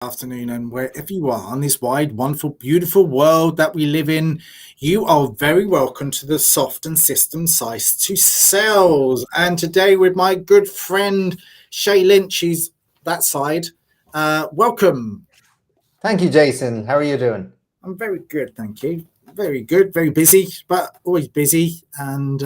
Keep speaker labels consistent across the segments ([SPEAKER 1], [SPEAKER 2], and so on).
[SPEAKER 1] Afternoon, and wherever you are on this wide, wonderful, beautiful world that we live in, you are very welcome to the Soft and System Size to Sales. And today, with my good friend Shay Lynch, she's that side. Welcome.
[SPEAKER 2] Thank you, Jason. How are you doing?
[SPEAKER 1] I'm very good, thank you. Very good, very busy, but always busy. And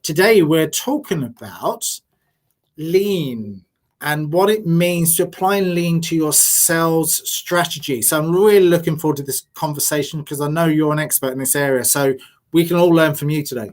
[SPEAKER 1] today, we're talking about lean and what it means to apply lean to your sales strategy. So I'm really looking forward to this conversation because I know you're an expert in this area. So we can all learn from you today.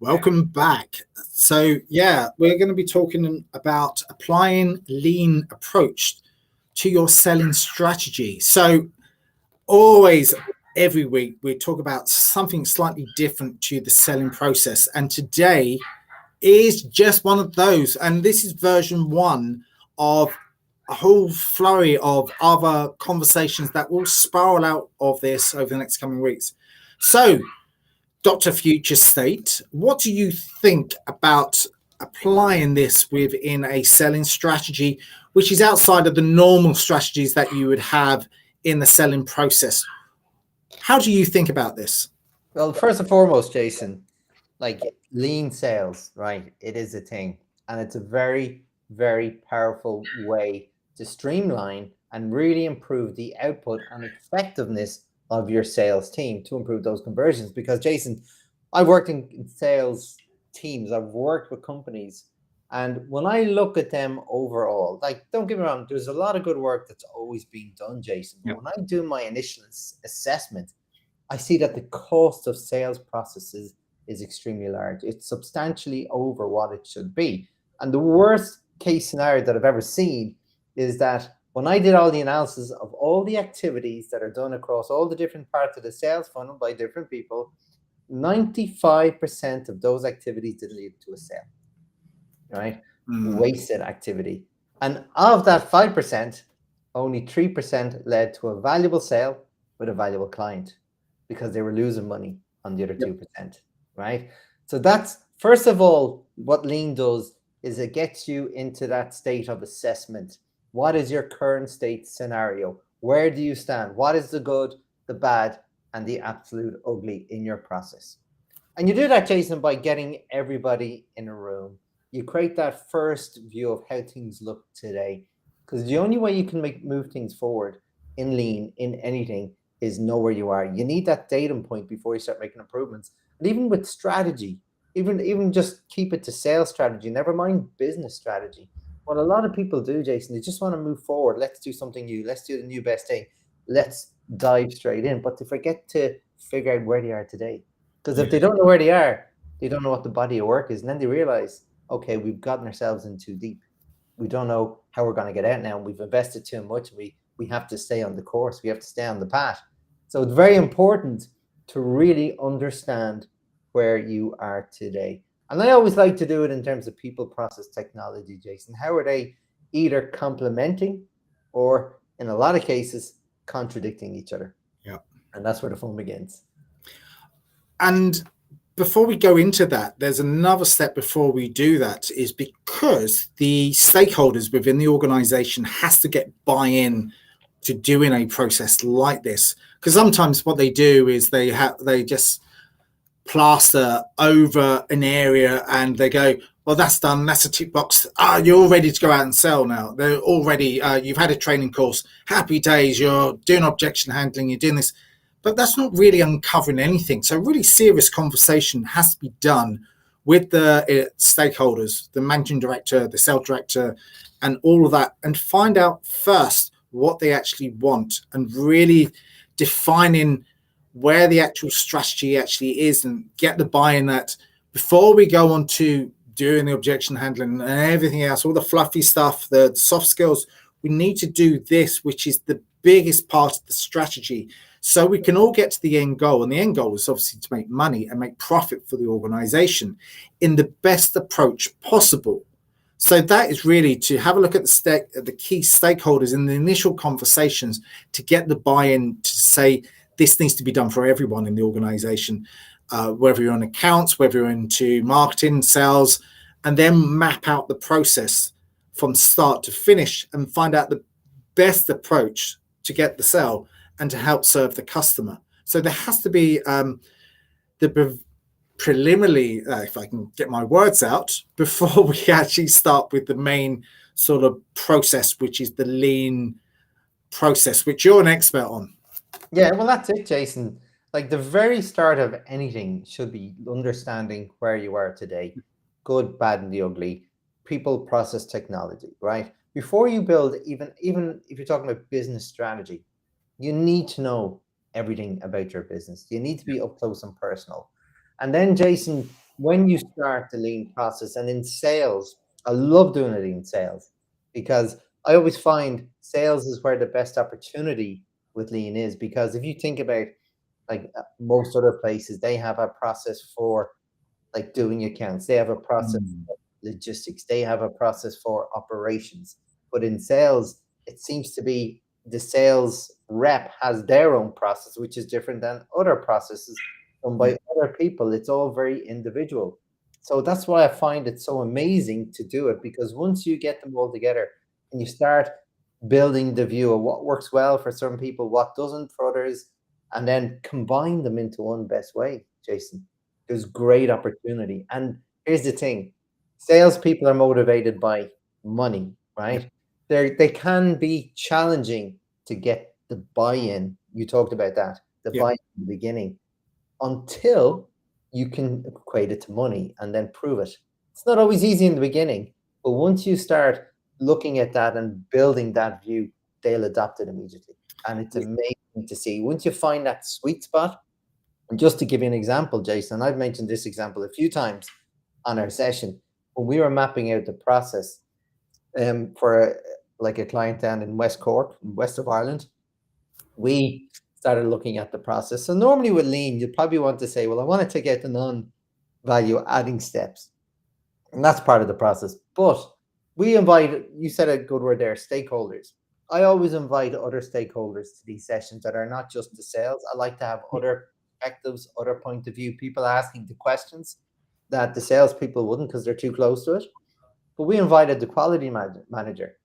[SPEAKER 1] Welcome back. So yeah, we're going to be talking about applying lean approach to your selling strategy. So always every week we talk about something slightly different to the selling process, and today is just one of those, and this is version one of a whole flurry of other conversations that will spiral out of this over the next coming weeks. So Dr. Future State, what do you think about applying this within a selling strategy, which is outside of the normal strategies that you would have in the selling process? How do you think about this?
[SPEAKER 2] Well, first and foremost, Jason, like lean sales, right? It is a thing, and it's a very, very powerful way to streamline and really improve the output and effectiveness of your sales team to improve those conversions. Because Jason, I've worked in sales teams, I've worked with companies, and when I look at them overall, like, don't get me wrong, there's a lot of good work that's always being done, Jason. But when I do my initial assessment, I see that the cost of sales processes is extremely large. It's substantially over what it should be. And the worst case scenario that I've ever seen is that when I did all the analysis of all the activities that are done across all the different parts of the sales funnel by different people, 95% of those activities didn't lead to a sale, right? Wasted activity. And of that 5%, only 3% led to a valuable sale with a valuable client, because they were losing money on the other 2%, right? So that's, first of all, what lean does is it gets you into that state of assessment. What is your current state scenario? Where do you stand? What is the good, the bad, and the absolute ugly in your process? And you do that, Jason, by getting everybody in a room. You create that first view of how things look today, because the only way you can move things forward in lean, in anything, is know where you are. You need that datum point before you start making improvements. And even with strategy, even just keep it to sales strategy, never mind business strategy. What a lot of people do, Jason, they just want to move forward. Let's do something new. Let's do the new best thing. Let's dive straight in. But they forget to figure out where they are today. Because if they don't know where they are, they don't know what the body of work is. And then they realize, okay, we've gotten ourselves in too deep. We don't know how we're going to get out now. We've invested too much. We have to stay on the course. We have to stay on the path. So it's very important to really understand where you are today. And I always like to do it in terms of people, process, technology, Jason. How are they either complementing or, in a lot of cases, contradicting each other?
[SPEAKER 1] Yeah.
[SPEAKER 2] And that's where the fun begins.
[SPEAKER 1] And before we go into that, there's another step before we do that, is because the stakeholders within the organization has to get buy-in to doing a process like this. Because sometimes what they do is they just plaster over an area and they go, well, that's done, that's a tick box. You're all ready to go out and sell now. They're already, you've had a training course, happy days, you're doing objection handling, you're doing this. But that's not really uncovering anything. So really serious conversation has to be done with the stakeholders, the managing director, the sales director, and all of that, and find out first what they actually want, and really defining where the actual strategy actually is and get the buy-in that before we go on to doing the objection handling and everything else, all the fluffy stuff, the soft skills, we need to do this, which is the biggest part of the strategy, so we can all get to the end goal. And the end goal is obviously to make money and make profit for the organization in the best approach possible. So that is really to have a look at the key stakeholders in the initial conversations to get the buy-in to say this needs to be done for everyone in the organization, whether you're on accounts, whether you're into marketing, sales, and then map out the process from start to finish and find out the best approach to get the sale and to help serve the customer. So there has to be the preliminary, if I can get my words out, before we actually start with the main sort of process, which is the lean process, which you're an expert on.
[SPEAKER 2] Yeah, well, that's it, Jason. Like the very start of anything should be understanding where you are today, good, bad, and the ugly, people, process, technology, right? Before you build, even if you're talking about business strategy, you need to know everything about your business. You need to be up close and personal. And then, Jason, when you start the lean process, and in sales, I love doing it in sales because I always find sales is where the best opportunity with lean is. Because if you think about like most other places, they have a process for like doing accounts, they have a process for logistics, they have a process for operations. But in sales, it seems to be the sales rep has their own process, which is different than other processes done by other people. It's all very individual. So that's why I find it so amazing to do it, because once you get them all together and you start building the view of what works well for some people, what doesn't for others, and then combine them into one best way, Jason, there's great opportunity. And here's the thing, salespeople are motivated by money, right? They can be challenging to get the buy-in. You talked about that, the buy-in in the beginning, until you can equate it to money and then prove it. It's not always easy in the beginning, but once you start looking at that and building that view, they'll adopt it immediately. And it's amazing to see. Once you find that sweet spot, and just to give you an example, Jason, I've mentioned this example a few times on our session, when we were mapping out the process for like a client down in West Cork, west of Ireland, we started looking at the process. So normally with lean, you'd probably want to say, well, I want to take out the non-value adding steps. And that's part of the process. But we invite, you said a good word there, stakeholders. I always invite other stakeholders to these sessions that are not just the sales. I like to have other perspectives, other point of view, people asking the questions that the salespeople wouldn't because they're too close to it. But we invited the quality manager.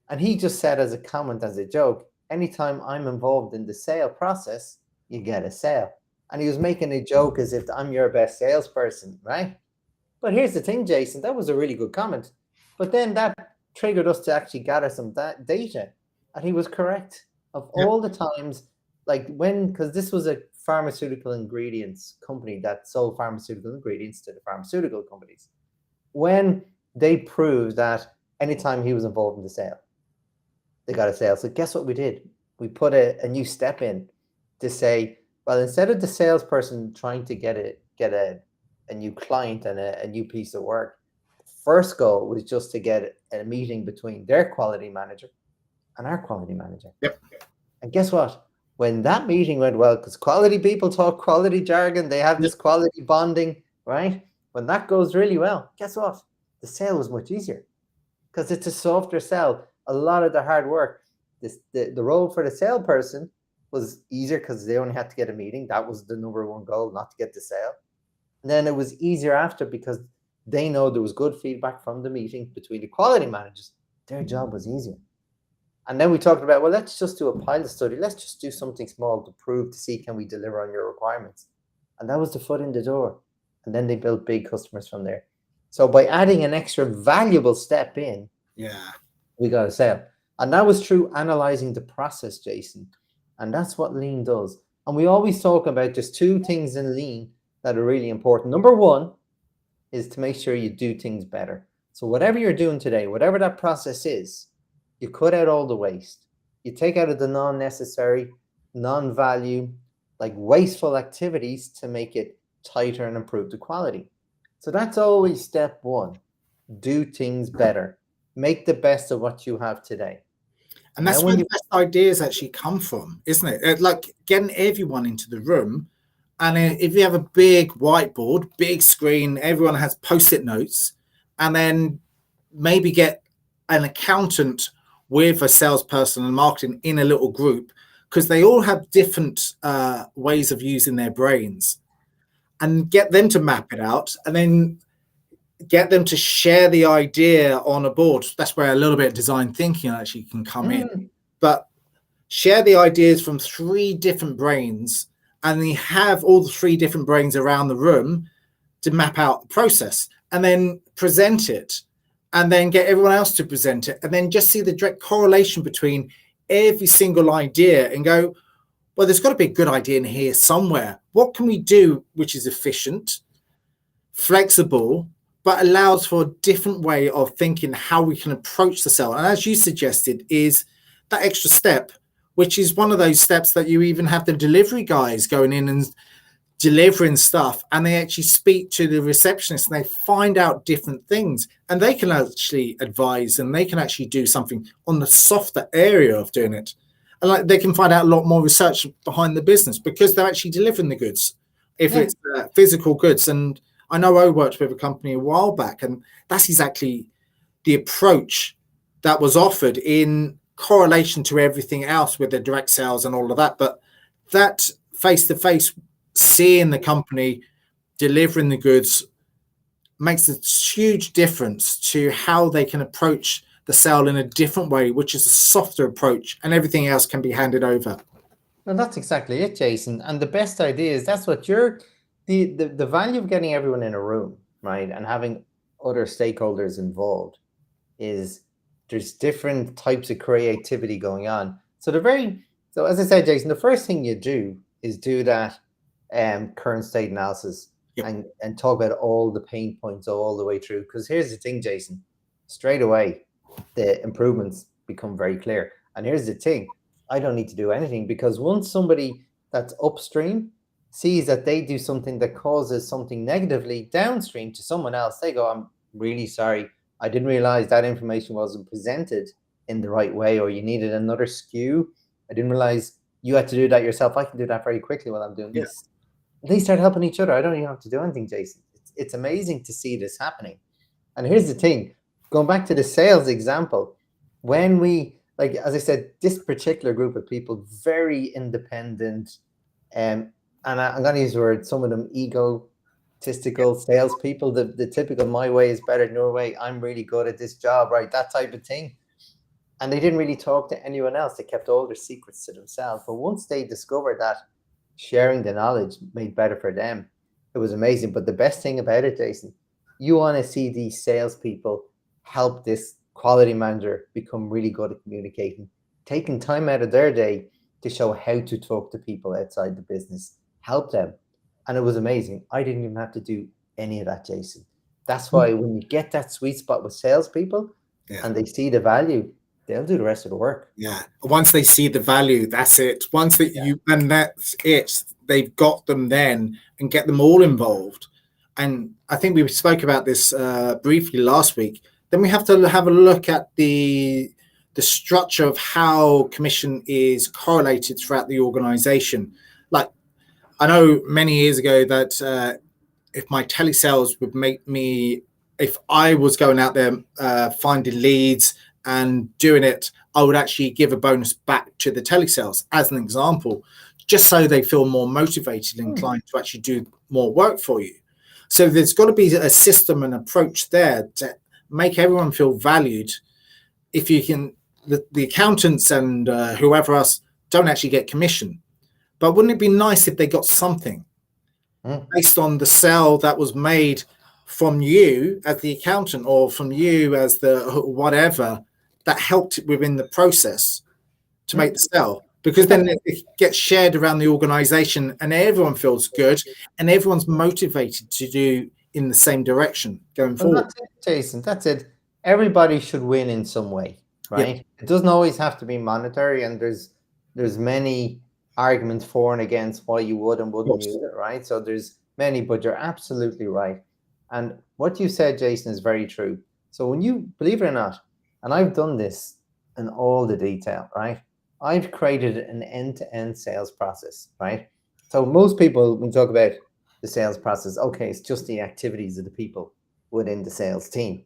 [SPEAKER 2] And he just said as a comment, as a joke, anytime I'm involved in the sale process, you get a sale. And he was making a joke as if I'm your best salesperson, right? But here's the thing, Jason, that was a really good comment. But then that triggered us to actually gather some data. And he was correct. Of all the times, like because this was a pharmaceutical ingredients company that sold pharmaceutical ingredients to the pharmaceutical companies. When they proved that anytime he was involved in the sale, they got a sale. So guess what we did? We put a new step in to say, well, instead of the salesperson trying to get a new client and a new piece of work, first goal was just to get a meeting between their quality manager and our quality manager. And guess what? When that meeting went well, because quality people talk quality jargon, they have this quality bonding, right? When that goes really well, guess what? The sale was much easier because it's a softer sell. A lot of the hard work, the role for the salesperson was easier because they only had to get a meeting. That was the number one goal, not to get the sale. And then it was easier after because they know there was good feedback from the meeting between the quality managers. Their job was easier. And then we talked about, well, let's just do a pilot study. Let's just do something small to prove, to see, can we deliver on your requirements? And that was the foot in the door. And then they built big customers from there. So by adding an extra valuable step in, we got a sale. And that was through analyzing the process, Jason. And that's what lean does. And we always talk about there's two things in lean that are really important. Number one is to make sure you do things better. So whatever you're doing today, whatever that process is, you cut out all the waste. You take out the non-necessary, non-value, like wasteful activities to make it tighter and improve the quality. So that's always step one. Do things better. Make the best of what you have today.
[SPEAKER 1] And that's where the best ideas actually come from, isn't it? Like getting everyone into the room. And if you have a big whiteboard, big screen, everyone has post-it notes, and then maybe get an accountant with a salesperson and marketing in a little group, because they all have different ways of using their brains, and get them to map it out, and then get them to share the idea on a board. That's where a little bit of design thinking actually can come in. But share the ideas from 3 different brains, and you have all the 3 different brains around the room to map out the process, and then present it, and then get everyone else to present it, and then just see the direct correlation between every single idea and go, well, there's got to be a good idea in here somewhere. What can we do which is efficient, flexible, but allows for a different way of thinking how we can approach the sale? And as you suggested, is that extra step, which is one of those steps that you even have the delivery guys going in and delivering stuff, and they actually speak to the receptionist and they find out different things, and they can actually advise, and they can actually do something on the softer area of doing it. And like they can find out a lot more research behind the business because they're actually delivering the goods, if it's physical goods. And I know I worked with a company a while back, and that's exactly the approach that was offered in correlation to everything else with the direct sales and all of that. But that face-to-face, seeing the company delivering the goods, makes a huge difference to how they can approach the sale in a different way, which is a softer approach, and everything else can be handed over.
[SPEAKER 2] Well, that's exactly it, Jason. And the best idea is that's what the value of getting everyone in a room, right, and having other stakeholders involved is there's different types of creativity going on. So as I said, Jason, the first thing you do is do that current state analysis and talk about all the pain points all the way through. Because here's the thing, Jason, straight away, the improvements become very clear. And here's the thing, I don't need to do anything, because once somebody that's upstream sees that they do something that causes something negatively downstream to someone else, they go, I'm really sorry, I didn't realize that information wasn't presented in the right way, or you needed another SKU. I didn't realize you had to do that yourself. I can do that very quickly while I'm doing this. They start helping each other. I don't even have to do anything, Jason. It's amazing to see this happening. And here's the thing, going back to the sales example, when we, like, as I said, this particular group of people, very independent, and I'm going to use the word, some of them egotistical salespeople, the typical my way is better than your way, I'm really good at this job, right? That type of thing. And they didn't really talk to anyone else. They kept all their secrets to themselves. But once they discovered that sharing the knowledge made better for them, it was amazing. But the best thing about it, Jason, you want to see these salespeople help this quality manager become really good at communicating, taking time out of their day to show how to talk to people outside the business, help them. And it was amazing. I didn't even have to do any of that, Jason. That's why when you get that sweet spot with salespeople and they see the value, they'll do the rest of the work.
[SPEAKER 1] Yeah. Once they see the value, that's it. Once that and that's it. They've got them then, and get them all involved. And I think we spoke about this briefly last week. Then we have to have a look at the structure of how commission is correlated throughout the organization. Like, I know many years ago that if my telesales would make me, if I was going out there finding leads and doing it, I would actually give a bonus back to the telesales as an example, just so they feel more motivated and inclined to actually do more work for you. So there's got to be a system and approach there to make everyone feel valued. If you can, the accountants and whoever else don't actually get commission, but wouldn't it be nice if they got something based on the sale that was made from you as the accountant, or from you as the whatever, that helped within the process to make the sale? Because then it gets shared around the organization and everyone feels good and everyone's motivated to do in the same direction going forward.
[SPEAKER 2] That's it, Jason. That's it. Everybody should win in some way, right? It doesn't always have to be monetary, and there's many arguments for and against why you would and wouldn't use it, right? So there's many, but you're absolutely right. And what you said, Jason, is very true. So when you, believe it or not, and I've done this in all the detail, right? I've created an end-to-end sales process, right? So most people, when we talk about the sales process, okay, it's just the activities of the people within the sales team.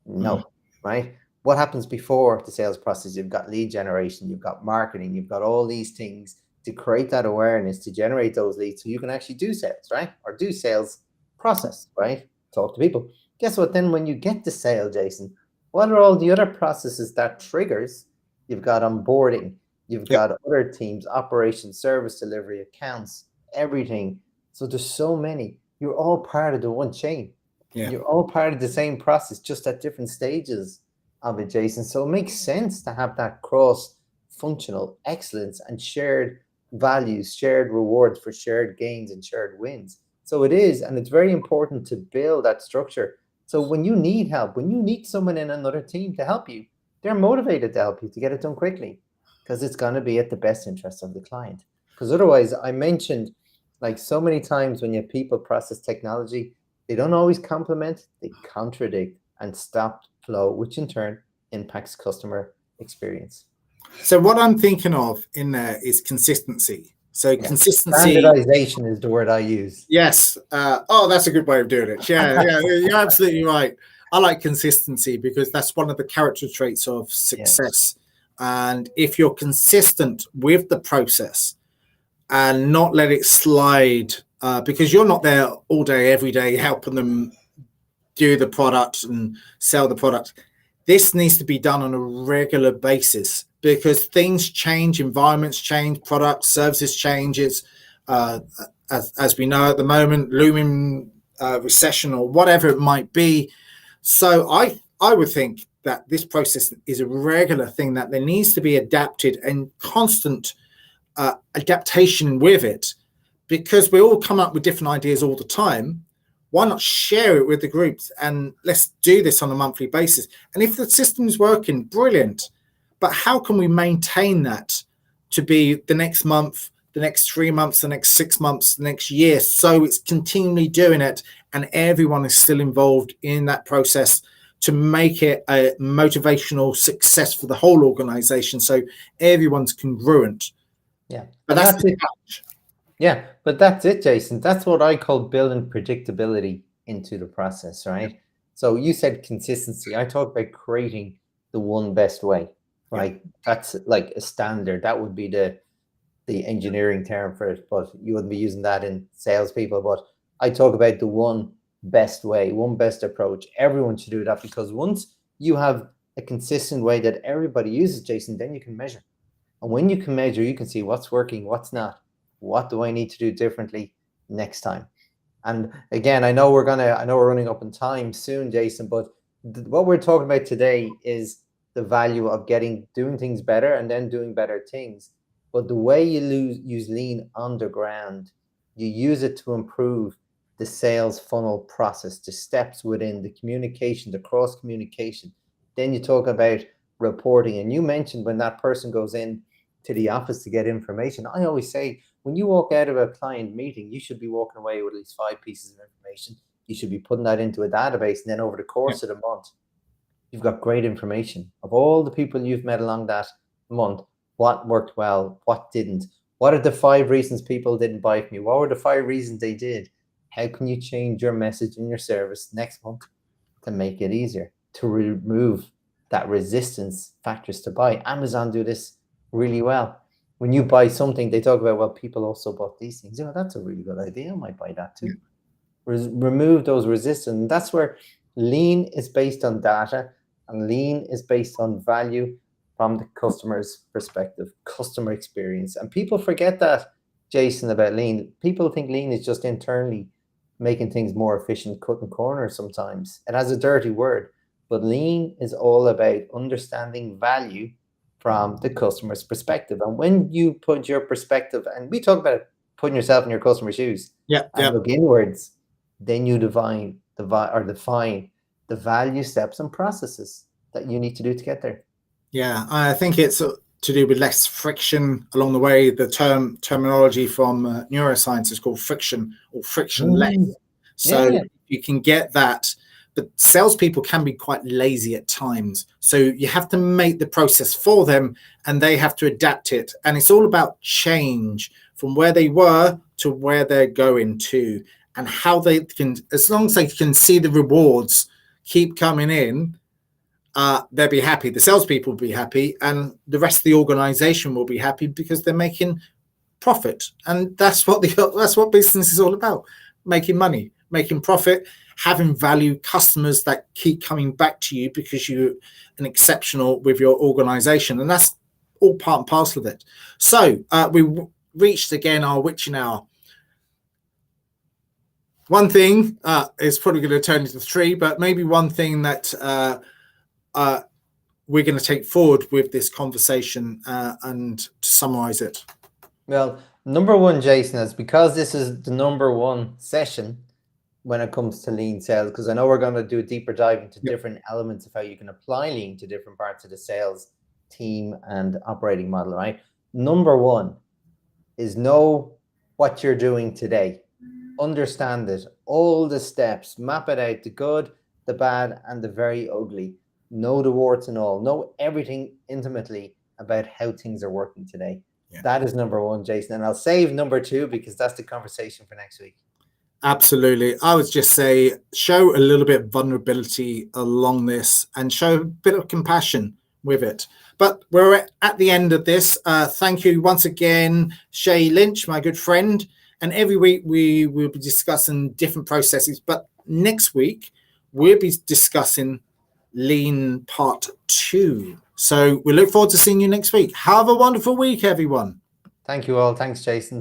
[SPEAKER 2] No, right? What happens before the sales process? You've got lead generation, you've got marketing, you've got all these things to create that awareness, to generate those leads so you can actually do sales, right? Or do sales process, right? Talk to people. Guess what? Then when you get the sale, Jason, what are all the other processes that triggers? You've got onboarding, you've got other teams, operations, service delivery, accounts, everything. So there's so many. You're all part of the one chain. You're all part of the same process, just at different stages of it, Jason. So it makes sense to have that cross-functional excellence and shared values, shared rewards for shared gains and shared wins. So it is, and it's very important to build that structure. So when you need help, when you need someone in another team to help you, they're motivated to help you to get it done quickly, because it's going to be at the best interest of the client. Because otherwise, I mentioned, like so many times when you have people, process, technology, they don't always complement, they contradict and stop flow, which in turn impacts customer experience.
[SPEAKER 1] So what I'm thinking of in there is consistency. So consistency.
[SPEAKER 2] Standardization is the word I use.
[SPEAKER 1] Yes. That's a good way of doing it. Yeah, you're absolutely right. I like consistency because that's one of the character traits of success. And if you're consistent with the process and not let it slide, because you're not there all day, every day, helping them do the product and sell the product. This needs to be done on a regular basis because things change, environments change, products, services changes. As we know at the moment, looming recession or whatever it might be. So I would think that this process is a regular thing, that there needs to be adapted and constant adaptation with it, because we all come up with different ideas all the time. Why not share it with the groups and let's do this on a monthly basis? And if the system is working, brilliant. But how can we maintain that to be the next month, the next 3 months, the next 6 months, the next year? So it's continually doing it and everyone is still involved in that process to make it a motivational success for the whole organization. So everyone's congruent.
[SPEAKER 2] Yeah.
[SPEAKER 1] But that's it.
[SPEAKER 2] Yeah, but that's it, Jason. That's what I call building predictability into the process, right? So you said consistency. I talk about creating the one best way, right? That's like a standard. That would be the engineering term for it, but you wouldn't be using that in salespeople. But I talk about the one best way, one best approach. Everyone should do that, because once you have a consistent way that everybody uses, Jason, then you can measure. And when you can measure, you can see what's working, what's not. What do I need to do differently next time? And again, I know we're running up in time soon, Jason, but what we're talking about today is the value of doing things better and then doing better things. But the way you use lean on the ground, you use it to improve the sales funnel process, the steps within the communication, the cross communication. Then you talk about reporting, and you mentioned when that person goes in to the office to get information. I always say, when you walk out of a client meeting, you should be walking away with at least 5 pieces of information. You should be putting that into a database, and then over the course of the month, you've got great information of all the people you've met along that month. What worked well, what didn't? What are the 5 reasons people didn't buy from you? What were the 5 reasons they did? How can you change your message and your service next month to make it easier, to remove that resistance factors to buy? Amazon do this really well. When you buy something, they talk about, well, people also bought these things. That's a really good idea. I might buy that too. Remove those resistance. And that's where lean is based on data, and lean is based on value from the customer's perspective, customer experience. And people forget that, Jason, about lean. People think lean is just internally making things more efficient, cutting corners sometimes. It has a dirty word, but lean is all about understanding value from the customer's perspective. And when you put your perspective, and we talk about putting yourself in your customer's shoes, and look inwards, then you define the value steps and processes that you need to do to get there.
[SPEAKER 1] Yeah, I think it's to do with less friction along the way. The terminology from neuroscience is called friction or frictionless. So you can get that, but salespeople can be quite lazy at times. So you have to make the process for them and they have to adapt it. And it's all about change from where they were to where they're going to, and how they can, as long as they can see the rewards keep coming in, they'll be happy. The salespeople will be happy, and the rest of the organization will be happy because they're making profit. And that's what business is all about: making money, making profit, having value, customers that keep coming back to you because you're an exceptional with your organization, and that's all part and parcel of it. So we reached again our witching hour. One thing is probably going to turn into three, but maybe one thing that we're going to take forward with this conversation and to summarize it.
[SPEAKER 2] Well, number one, Jason, is because this is the number one session when it comes to lean sales, because I know we're going to do a deeper dive into different elements of how you can apply lean to different parts of the sales team and operating model, right? Number one is know what you're doing today. Understand it, all the steps, map it out, the good, the bad, and the very ugly. Know the warts and all. Know everything intimately about how things are working today. That is number one, Jason. And I'll save number two because that's the conversation for next week.
[SPEAKER 1] Absolutely. I would just say show a little bit of vulnerability along this and show a bit of compassion with it. But we're at the end of this. Thank you once again, Shay Lynch, my good friend. And every week we will be discussing different processes. But next week, we'll be discussing Lean Part 2. So we look forward to seeing you next week. Have a wonderful week, everyone.
[SPEAKER 2] Thank you all. Thanks, Jason.